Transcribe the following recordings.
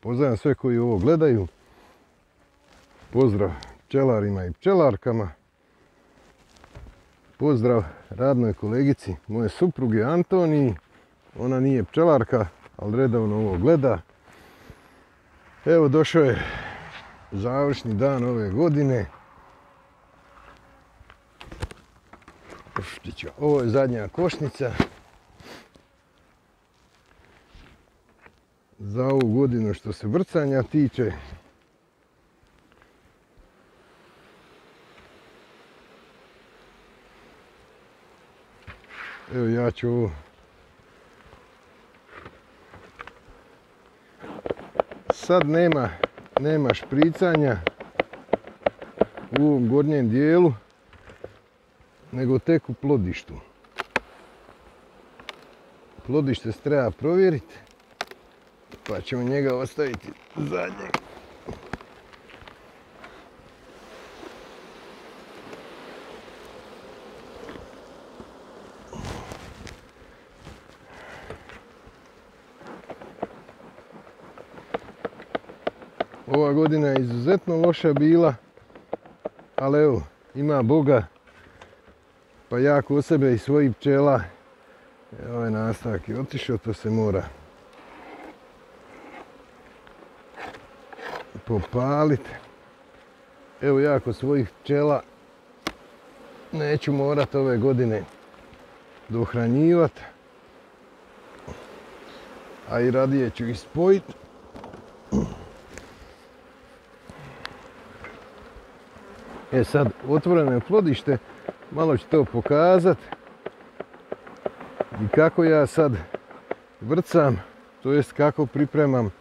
Pozdravljam sve koji ovo gledaju. Pozdrav pčelarima i pčelarkama. Pozdrav radnoj kolegici moje supruge Antoniji. Ona nije pčelarka, ali redovno ovo gleda. Evo, došao je završni dan ove godine. Ovo je zadnja košnica za ovu godinu što se vrcanja tiče. Evo, ja ću ovo sad nema špricanja u ovom gornjem dijelu, nego tek u plodištu. Plodište se treba provjeriti, pa ćemo njega ostaviti zadnjeg. Ova godina je izuzetno loša bila, ali evo, ima Boga, pa ja kod sebe i svojih pčela, ovaj nastavak je otišao, to se mora popaliti. Evo, ja kod svojih pčela neću morat ove godine dohranjivati, a i radije ću ih spojiti. E sad, otvoreno je plodište, malo ću to pokazati i kako ja sad vrcam, to jest kako pripremam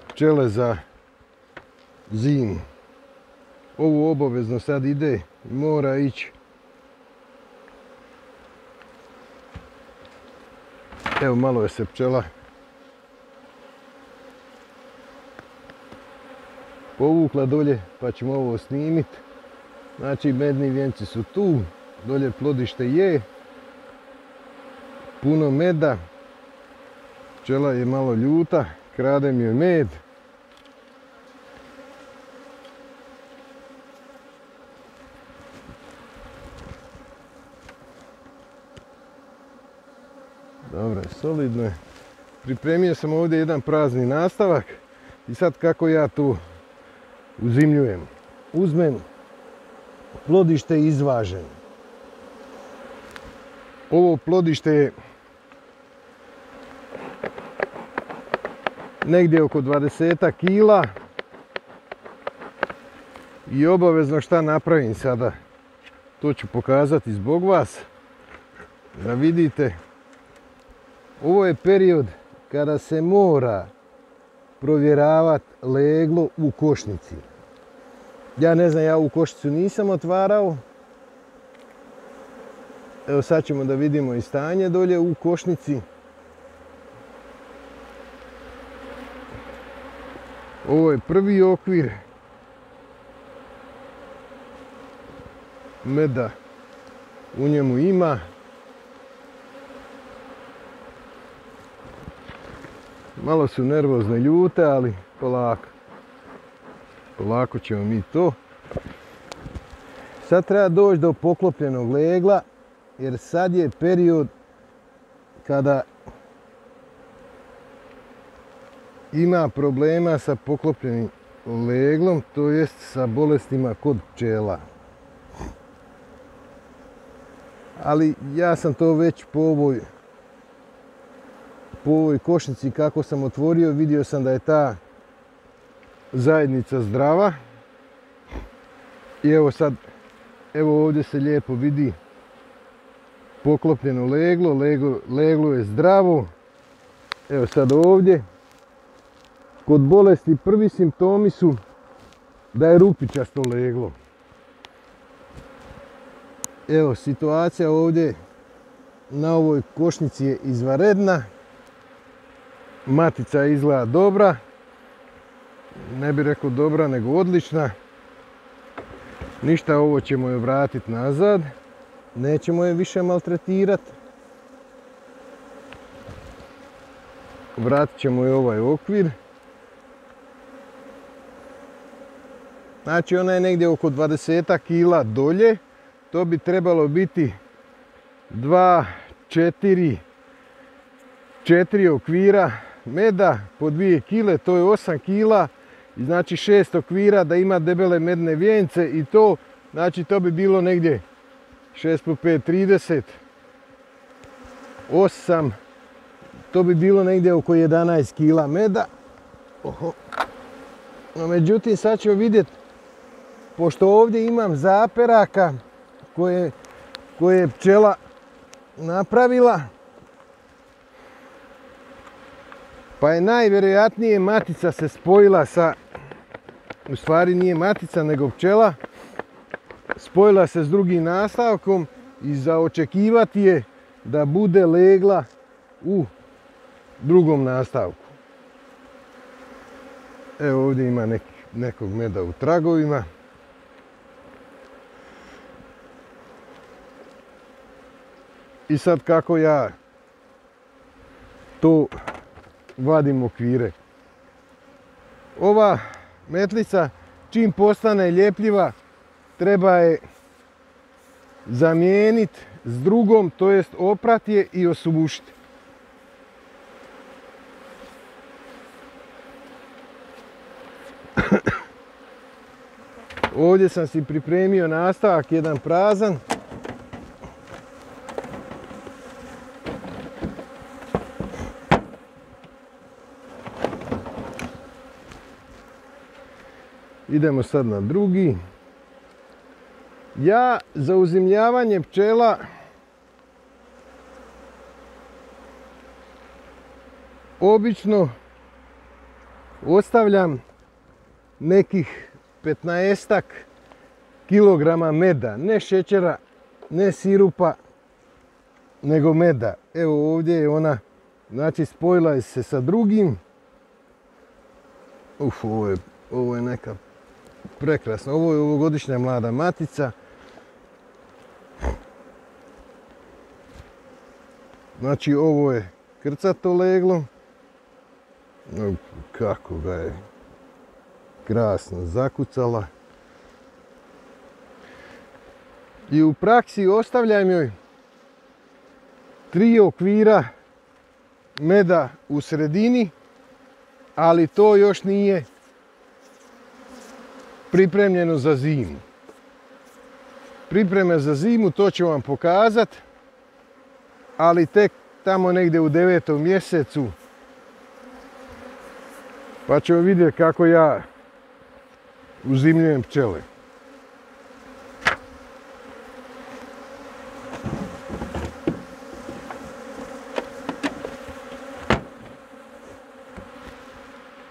pčele za zimu. Ovo obavezno sad ide i mora ići. Evo, malo je se pčela povukla dolje, pa ćemo ovo snimiti. Znači, medni vjenci su tu, dolje plodište je, puno meda, pčela je malo ljuta, kradem joj med. Dobro, solidno je. Pripremio sam ovdje jedan prazni nastavak i sad kako ja tu uzimljujem. Uzmem plodište izvažen. Ovo plodište je negdje oko 20 kila i obavezno šta napravim sada, to ću pokazati zbog vas, da vidite. Ovo je period kada se mora provjeravati leglo u košnici. Ja ne znam, ja ovu košnicu nisam otvarao. Evo, sad ćemo da vidimo i stanje dolje u košnici. Ovo je prvi okvir. Meda u njemu ima. Malo su nervozne, ljute, ali polako. Polako ćemo mi to. Sad treba doći do poklopljenog legla, jer sad je period kada ima problema sa poklopljenim leglom, to jest sa bolestima kod pčela. Ali ja sam to već po ovoj košnici kako sam otvorio, vidio sam da je ta zajednica zdrava. I evo sad, evo ovdje se lijepo vidi poklopljeno leglo, leglo je zdravo. Evo sad ovdje, kod bolesti prvi simptomi su da je rupičasto leglo. Evo, situacija ovdje na ovoj košnici je izvanredna. Matica izgleda dobra. Ne bih rekao dobra, nego odlična. Ništa, ovo ćemo je vratiti nazad. Nećemo je više maltretirati. Vratit ćemo je ovaj okvir. Znači ona je negdje oko 20 kila dolje. To bi trebalo biti 2, 4 okvira meda po 2 kile, to je 8 kila. I znači 6 okvira da ima debele medne vijence i to, znači to bi bilo negdje 6 plus 5, 30, 8, to bi bilo negdje oko 11 kila meda. No, međutim, sad ćemo vidjeti, pošto ovdje imam zaperaka koje je pčela napravila, pa je najvjerojatnije matica se spojila sa, u stvari nije matica nego pčela, spojila se s drugim nastavkom i za očekivati je da bude legla u drugom nastavku. Evo ovdje ima nekog meda u tragovima. I sad kako ja to vadim okvire. Ova metlica čim postane ljepljiva treba je zamijeniti s drugom, to jest oprati je i osušiti. Ovdje sam si pripremio nastavak, jedan prazan. Idemo sad na drugi. Ja za uzimljavanje pčela obično ostavljam nekih 15-ak kilograma meda, ne šećera, ne sirupa, nego meda. Evo ovdje je ona, znači spojila je se sa drugim. Ovo je neka prekrasna, ovo je ovogodišnja mlada matica. Znači ovo je krcato leglo. Kako ga je krasno zakucala. I u praksi ostavljam joj 3 okvira meda u sredini, ali to još nije pripremljeno za zimu. Pripreme za zimu, to ću vam pokazati, ali tek tamo negdje u 9. mjesecu. Pa ćemo vidjeti kako ja uzimljujem pčele.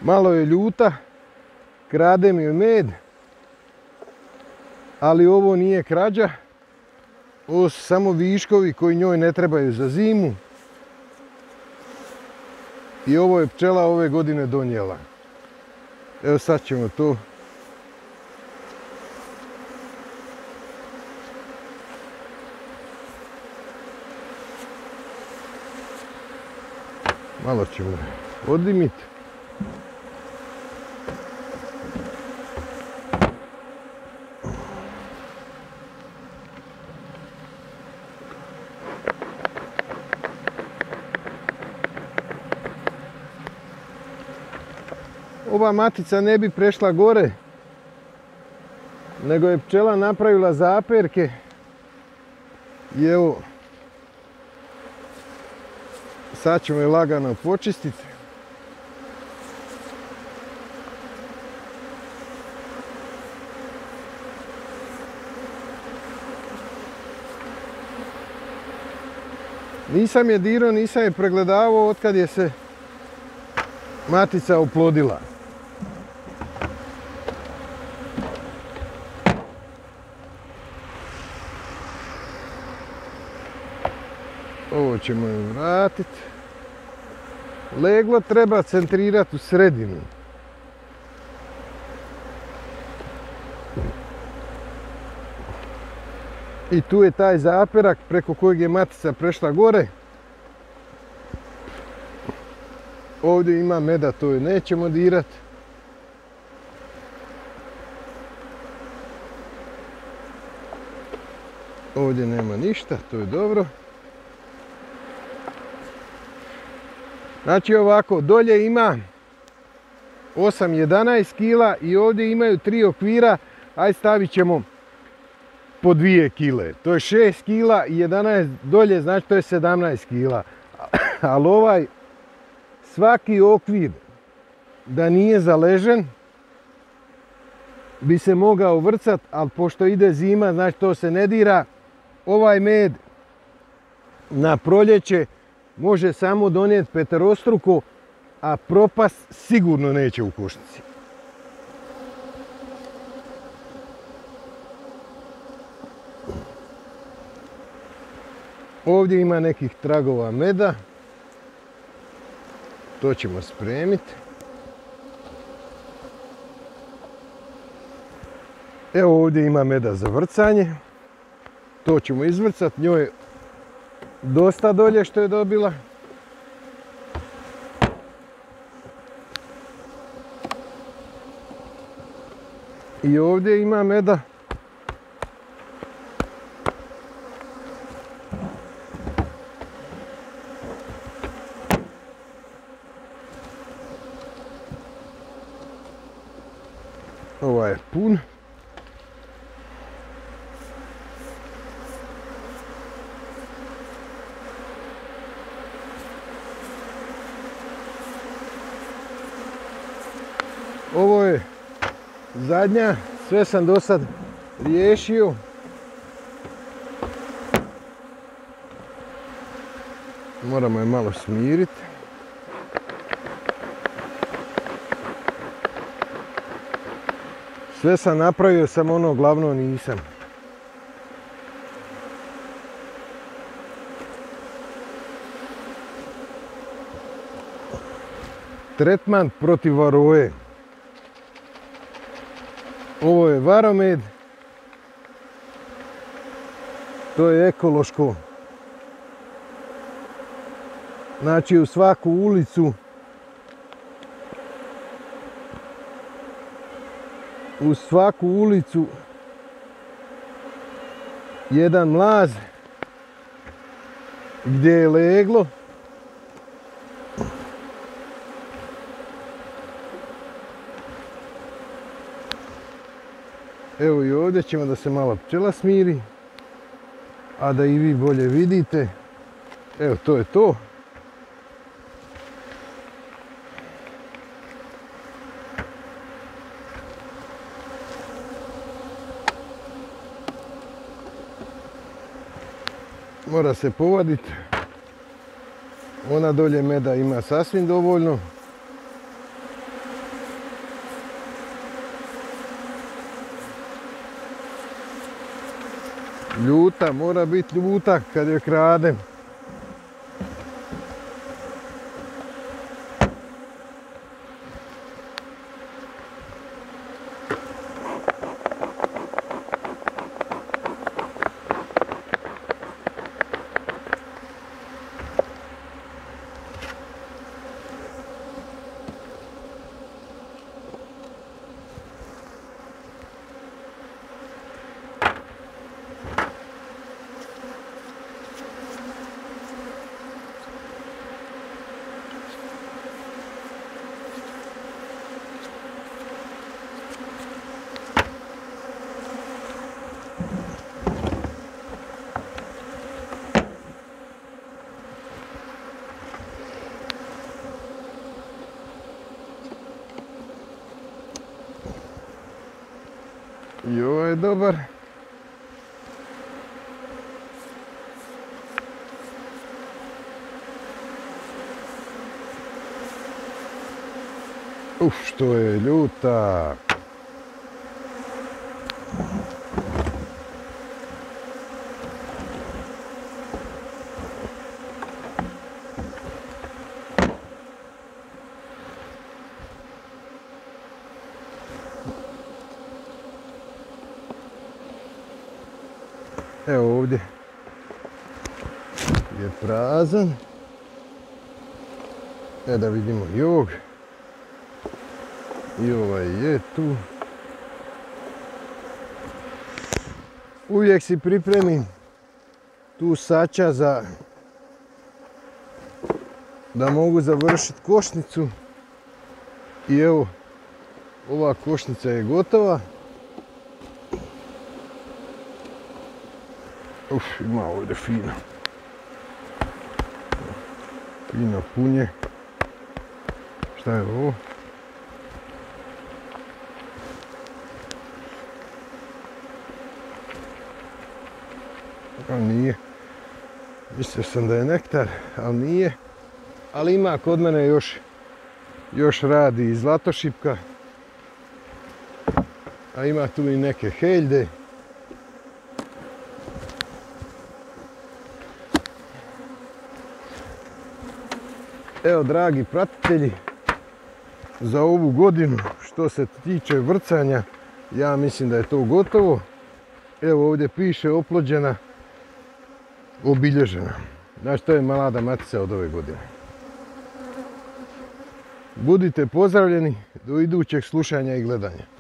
Malo je ljuta, krade mi med, ali ovo nije krađa. Ovo su samo viškovi koji njoj ne trebaju za zimu. I ovo je pčela ove godine donijela. Evo sad ćemo to. Malo ćemo odimiti. Ova matica ne bi prešla gore, nego je pčela napravila zaperke. I evo, sad ćemo je lagano počistiti. Nisam je dirao, nisam je pregledavao otkad je se matica oplodila. Ovo ćemo joj vratiti. Leglo treba centrirati u sredinu. I tu je taj zaperak preko kojeg je matica prešla gore. Ovdje ima meda, to je nećemo dirati. Ovdje nema ništa, to je dobro. Znači ovako, dolje ima 8-11 kila i ovdje imaju 3 okvira, aj stavit ćemo po 2 kile. To je 6 kila i 11 dolje, znači to je 17 kila. Ali ovaj svaki okvir da nije zaležen bi se mogao vrcat, ali pošto ide zima, znači to se ne dira. Ovaj med na proljeće može samo donijeti peterostruko, a propast sigurno neće u košnici. Ovdje ima nekih tragova meda. To ćemo spremiti. Evo ovdje ima meda za vrcanje. To ćemo izvrcati. Njoj je dosta dolje što je dobila. I ovdje ima meda. Ovaj je pun. Ovo je zadnja, sve sam do sad riješio. Moramo je malo smiriti. Sve sam napravio, samo ono glavno nisam. Tretman protiv varoje. Ovo je varomed. To je ekološko. Znači u svaku ulicu jedan mlaz gdje je leglo. Evo i ovdje ćemo da se malo pčela smiri, a da i vi bolje vidite. Evo, to je to. Mora se povaditi. Ona dolje meda ima sasvim dovoljno. Ljuta, mora biti ljuta kad je kradem. I ovo je dobar. Što je ljuta. Evo ovdje je prazan. Da vidimo i ovog. I ovaj je tu. Uvijek si pripremim tu sača da mogu završiti košnicu. I evo, ova košnica je gotova. Uf, ima ovdje fino. Fino punje. Šta je ovo? Ali nije. Mislio sam da je nektar, ali nije. Ali ima kod mene još radi i zlatošipka. A ima tu i neke heljde. Evo, dragi pratitelji, za ovu godinu što se tiče vrcanja, ja mislim da je to gotovo. Evo ovdje piše oplođena, obilježena. Znači, to je mlada matica od ove godine. Budite pozdravljeni do idućeg slušanja i gledanja.